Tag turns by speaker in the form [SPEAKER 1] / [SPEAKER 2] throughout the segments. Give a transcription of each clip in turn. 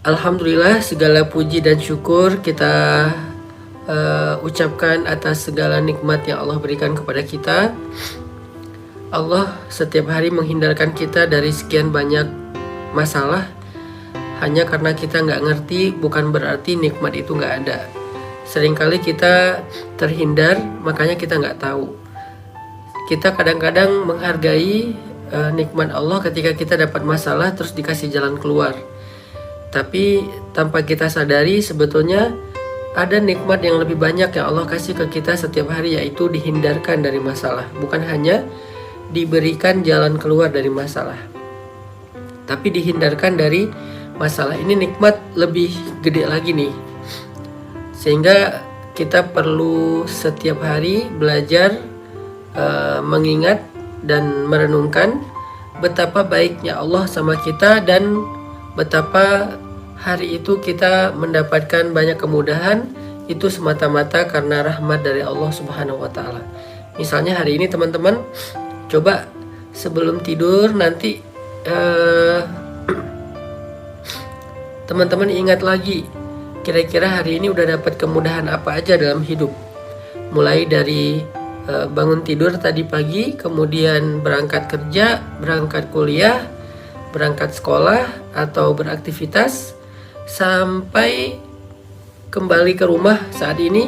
[SPEAKER 1] Alhamdulillah, segala puji dan syukur kita ucapkan atas segala nikmat yang Allah berikan kepada kita. Allah setiap hari menghindarkan kita dari sekian banyak masalah. Hanya karena kita nggak ngerti, bukan berarti nikmat itu nggak ada. Seringkali kita terhindar, makanya kita nggak tahu. Kita kadang-kadang menghargai nikmat Allah ketika kita dapat masalah terus dikasih jalan keluar. Tapi tanpa kita sadari sebetulnya ada nikmat yang lebih banyak yang Allah kasih ke kita setiap hari, yaitu dihindarkan dari masalah. Bukan hanya diberikan jalan keluar dari masalah, tapi dihindarkan dari masalah. Ini nikmat lebih gede lagi nih. Sehingga kita perlu setiap hari belajar mengingat dan merenungkan betapa baiknya Allah sama kita dan betapa hari itu kita mendapatkan banyak kemudahan itu semata-mata karena rahmat dari Allah Subhanahu wa taala. Misalnya hari ini teman-teman coba sebelum tidur nanti teman-teman ingat lagi kira-kira hari ini udah dapat kemudahan apa aja dalam hidup. Mulai dari bangun tidur tadi pagi, kemudian berangkat kerja, berangkat kuliah, berangkat sekolah atau beraktivitas, sampai kembali ke rumah saat ini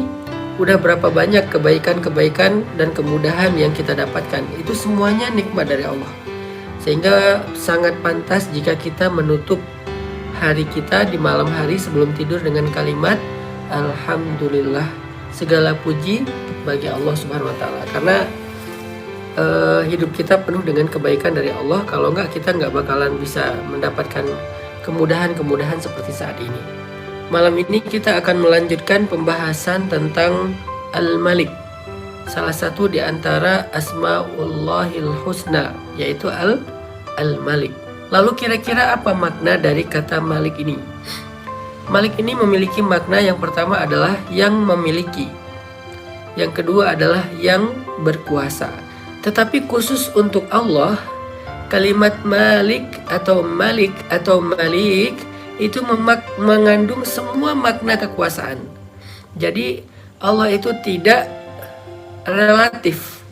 [SPEAKER 1] udah berapa banyak kebaikan-kebaikan dan kemudahan yang kita dapatkan. Itu semuanya nikmat dari Allah. Sehingga sangat pantas jika kita menutup hari kita di malam hari sebelum tidur dengan kalimat Alhamdulillah, segala puji bagi Allah Subhanahu wa taala. Karena hidup kita penuh dengan kebaikan dari Allah. Kalau enggak, kita nggak bakalan bisa mendapatkan kemudahan-kemudahan seperti saat ini. Malam ini kita akan melanjutkan pembahasan tentang Al-Malik, salah satu di antara Asmaullahil Husna, yaitu Al-Malik. Lalu kira-kira apa makna dari kata Malik ini? Malik ini memiliki makna yang pertama adalah yang memiliki, yang kedua adalah yang berkuasa. Tetapi khusus untuk Allah, kalimat Malik atau Malik atau Malik itu mengandung semua makna kekuasaan. Jadi Allah itu tidak relatif.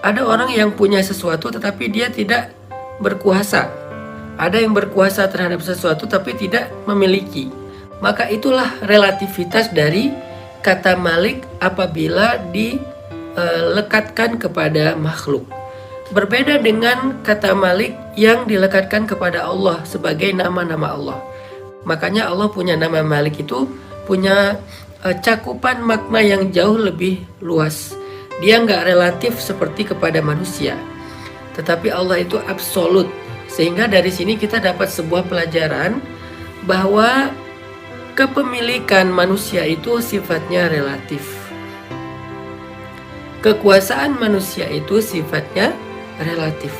[SPEAKER 1] Ada orang yang punya sesuatu tetapi dia tidak berkuasa. Ada yang berkuasa terhadap sesuatu tapi tidak memiliki. Maka itulah relativitas dari kata Malik apabila dilekatkan kepada makhluk. Berbeda dengan kata Malik yang dilekatkan kepada Allah sebagai nama-nama Allah. Makanya Allah punya nama Malik itu punya cakupan makna yang jauh lebih luas. Dia nggak relatif seperti kepada manusia, tetapi Allah itu absolut. Sehingga dari sini kita dapat sebuah pelajaran bahwa kepemilikan manusia itu sifatnya relatif. Kekuasaan manusia itu sifatnya relatif.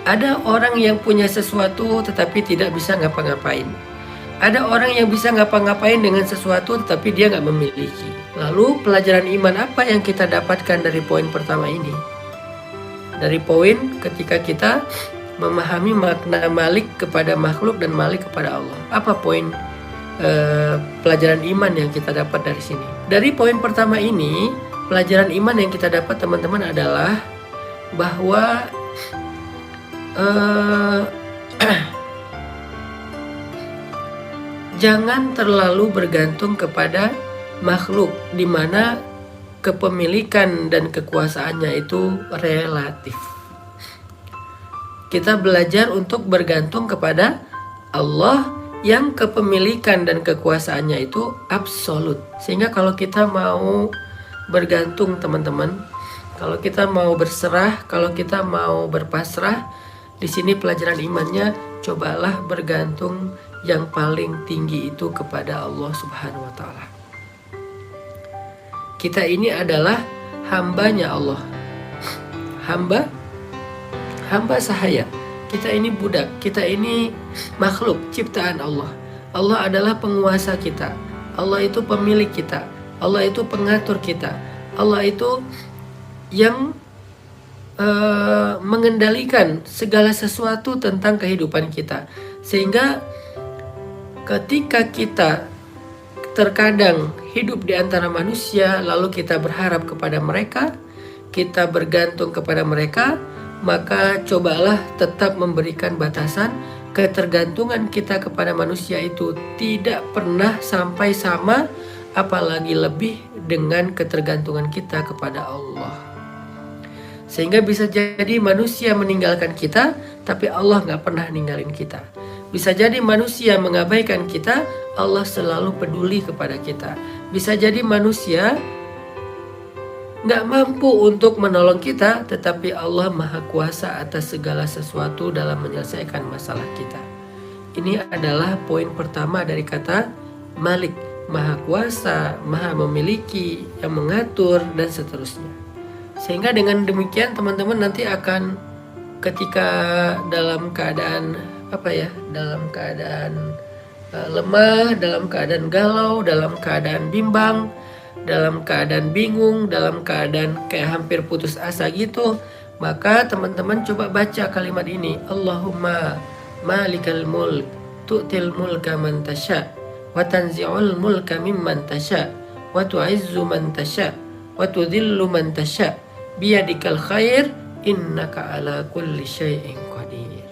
[SPEAKER 1] Ada orang yang punya sesuatu tetapi tidak bisa ngapa-ngapain. Ada orang yang bisa ngapa-ngapain dengan sesuatu tetapi dia nggak memiliki. Lalu pelajaran iman apa yang kita dapatkan dari poin pertama ini? Dari poin ketika kita memahami makna Malik kepada makhluk dan Malik kepada Allah. Apa poin pelajaran iman yang kita dapat dari sini? Dari poin pertama ini, pelajaran iman yang kita dapat teman-teman adalah bahwa jangan terlalu bergantung kepada makhluk di mana kepemilikan dan kekuasaannya itu relatif. Kita belajar untuk bergantung kepada Allah yang kepemilikan dan kekuasaannya itu absolut. Sehingga kalau kita mau bergantung teman-teman, kalau kita mau berserah, kalau kita mau berpasrah, di sini pelajaran imannya, cobalah bergantung yang paling tinggi itu kepada Allah Subhanahu wa taala. Kita ini adalah hambanya Allah. Hamba sahaya. Kita ini budak, kita ini makhluk ciptaan Allah. Allah adalah penguasa kita. Allah itu pemilik kita. Allah itu pengatur kita. Allah itu yang mengendalikan segala sesuatu tentang kehidupan kita. Sehingga ketika kita terkadang hidup di antara manusia, lalu kita berharap kepada mereka, kita bergantung kepada mereka, maka cobalah tetap memberikan batasan. Ketergantungan kita kepada manusia itu tidak pernah sampai sama, apalagi lebih dengan ketergantungan kita kepada Allah. Sehingga bisa jadi manusia meninggalkan kita, tapi Allah gak pernah ninggalin kita. Bisa jadi manusia mengabaikan kita, Allah selalu peduli kepada kita. Bisa jadi manusia gak mampu untuk menolong kita, tetapi Allah Maha Kuasa atas segala sesuatu dalam menyelesaikan masalah kita. Ini adalah poin pertama dari kata Malik, Maha Kuasa, Maha Memiliki, yang mengatur, dan seterusnya. Sehingga dengan demikian teman-teman nanti akan ketika dalam keadaan dalam keadaan lemah, dalam keadaan galau, dalam keadaan bimbang, dalam keadaan bingung, dalam keadaan kayak hampir putus asa gitu, maka teman-teman coba baca kalimat ini. Allahumma malikal mulk tu'til mulka man tasha wa tanzi'ul mulka mimman tasha wa tu'izzu man tasha wa tudhillu man tasha biyadikal khair innaka ala kulli syai'in qadir.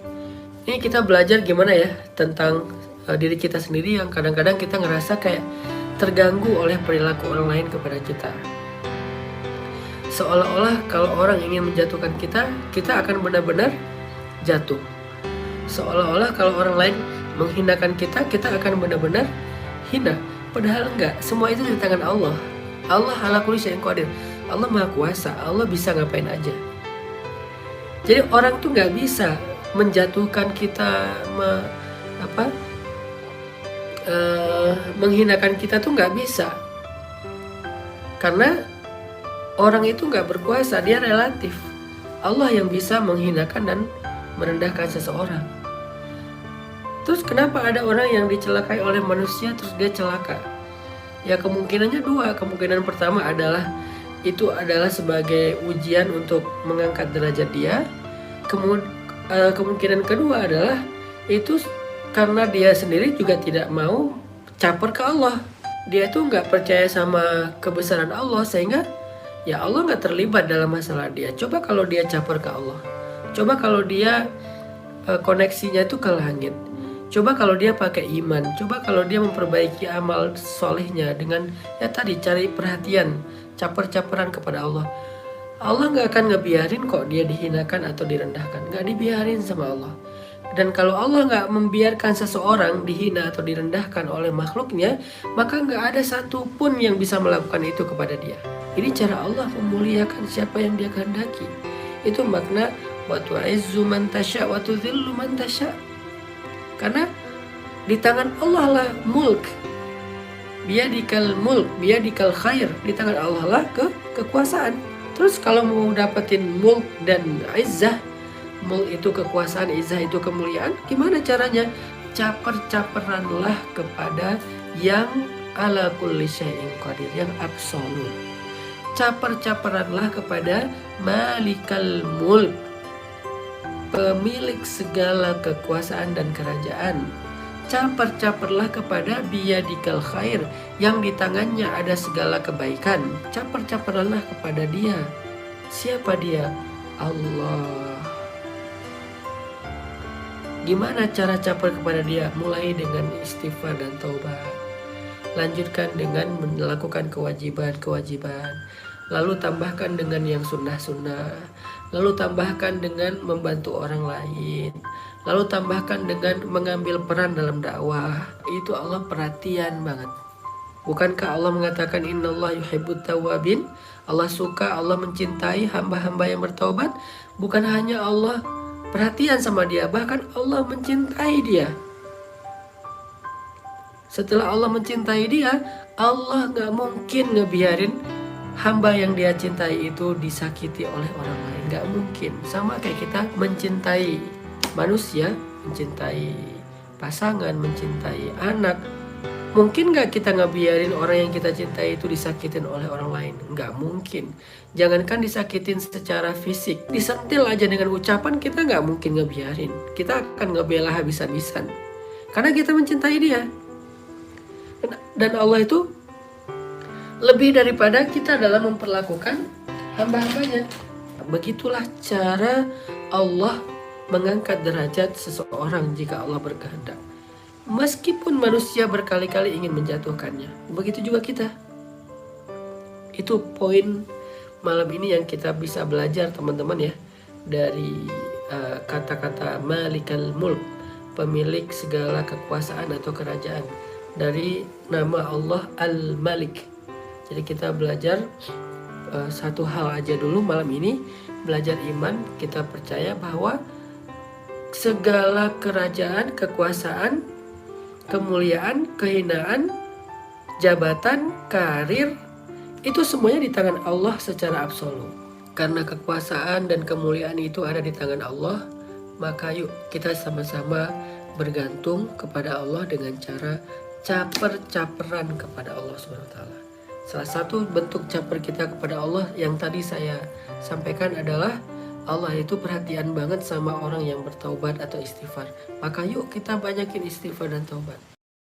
[SPEAKER 1] Ini kita belajar gimana ya tentang diri kita sendiri yang kadang-kadang kita ngerasa kayak terganggu oleh perilaku orang lain kepada kita. Seolah-olah kalau orang ingin menjatuhkan kita, kita akan benar-benar jatuh. Seolah-olah kalau orang lain menghinakan kita, kita akan benar-benar hina. Padahal enggak, semua itu di tangan Allah. Allah ala kulli syai'in qadir. Allah Maha Kuasa, Allah bisa ngapain aja. Jadi orang tuh nggak bisa menjatuhkan kita, menghinakan kita tuh nggak bisa, karena orang itu nggak berkuasa, dia relatif. Allah yang bisa menghinakan dan merendahkan seseorang. Terus kenapa ada orang yang dicelakai oleh manusia terus dia celaka? Ya kemungkinannya dua. Kemungkinan pertama adalah itu adalah sebagai ujian untuk mengangkat derajat dia. Kemungkinan kedua adalah itu karena dia sendiri juga tidak mau caper ke Allah. Dia tuh nggak percaya sama kebesaran Allah, sehingga ya Allah nggak terlibat dalam masalah dia. Coba kalau dia caper ke Allah, coba kalau dia koneksinya itu ke langit, coba kalau dia pakai iman, coba kalau dia memperbaiki amal solehnya dengan ya tadi cari perhatian, caper-caperan kepada Allah. Allah nggak akan ngebiarin kok dia dihinakan atau direndahkan, nggak dibiarin sama Allah. Dan kalau Allah nggak membiarkan seseorang dihina atau direndahkan oleh makhluknya, maka nggak ada satupun yang bisa melakukan itu kepada dia. Ini cara Allah memuliakan siapa yang dia kehendaki. Itu makna wa tu'izzu man tasya wa tudhillu man tasya. Karena di tangan Allah lah mulk. Biyadikal mulk, biyadikal khair. Di tangan Allah lah kekuasaan. Terus kalau mau dapetin mulk dan izzah, mulk itu kekuasaan, izzah itu kemuliaan, gimana caranya? Caper-caperanlah kepada yang ala kulli syai'in qadir, yang absolut. Caper-caperanlah kepada malikal mulk, pemilik segala kekuasaan dan kerajaan. Caper-caperlah kepada biyadikal khair, yang di tangannya ada segala kebaikan. Caper-caperlah kepada dia. Siapa dia? Allah. Gimana cara caper kepada dia? Mulai dengan istighfar dan taubat. Lanjutkan dengan melakukan kewajiban-kewajiban. Lalu tambahkan dengan yang sunnah-sunnah. Lalu tambahkan dengan membantu orang lain. Lalu tambahkan dengan mengambil peran dalam dakwah. Itu Allah perhatian banget. Bukankah Allah mengatakan innallaha yuhibbut tawwabin? Allah suka, Allah mencintai hamba-hamba yang bertaubat. Bukan hanya Allah perhatian sama dia, bahkan Allah mencintai dia. Setelah Allah mencintai dia, Allah gak mungkin ngebiarin hamba yang dia cintai itu disakiti oleh orang lain. Gak mungkin. Sama kayak kita mencintai manusia, mencintai pasangan, mencintai anak. Mungkin gak kita ngebiarin orang yang kita cintai itu disakitin oleh orang lain? Gak mungkin. Jangankan disakitin secara fisik, disentil aja dengan ucapan kita gak mungkin ngebiarin. Kita akan ngebela habis-habisan, karena kita mencintai dia. Dan Allah itu lebih daripada kita dalam memperlakukan hamba-hambanya. Begitulah cara Allah mengangkat derajat seseorang jika Allah berkehendak. Meskipun manusia berkali-kali ingin menjatuhkannya, begitu juga kita. Itu poin malam ini yang kita bisa belajar teman-teman ya, dari kata-kata Malikal Mulk, pemilik segala kekuasaan atau kerajaan, dari nama Allah Al-Malik. Jadi kita belajar satu hal aja dulu malam ini, belajar iman. Kita percaya bahwa segala kerajaan, kekuasaan, kemuliaan, kehinaan, jabatan, karir, itu semuanya di tangan Allah secara absolut. Karena kekuasaan dan kemuliaan itu ada di tangan Allah, maka yuk kita sama-sama bergantung kepada Allah dengan cara caper-caperan kepada Allah SWT. Salah satu bentuk caper kita kepada Allah yang tadi saya sampaikan adalah Allah itu perhatian banget sama orang yang bertaubat atau istighfar. Maka yuk kita banyakin istighfar dan taubat.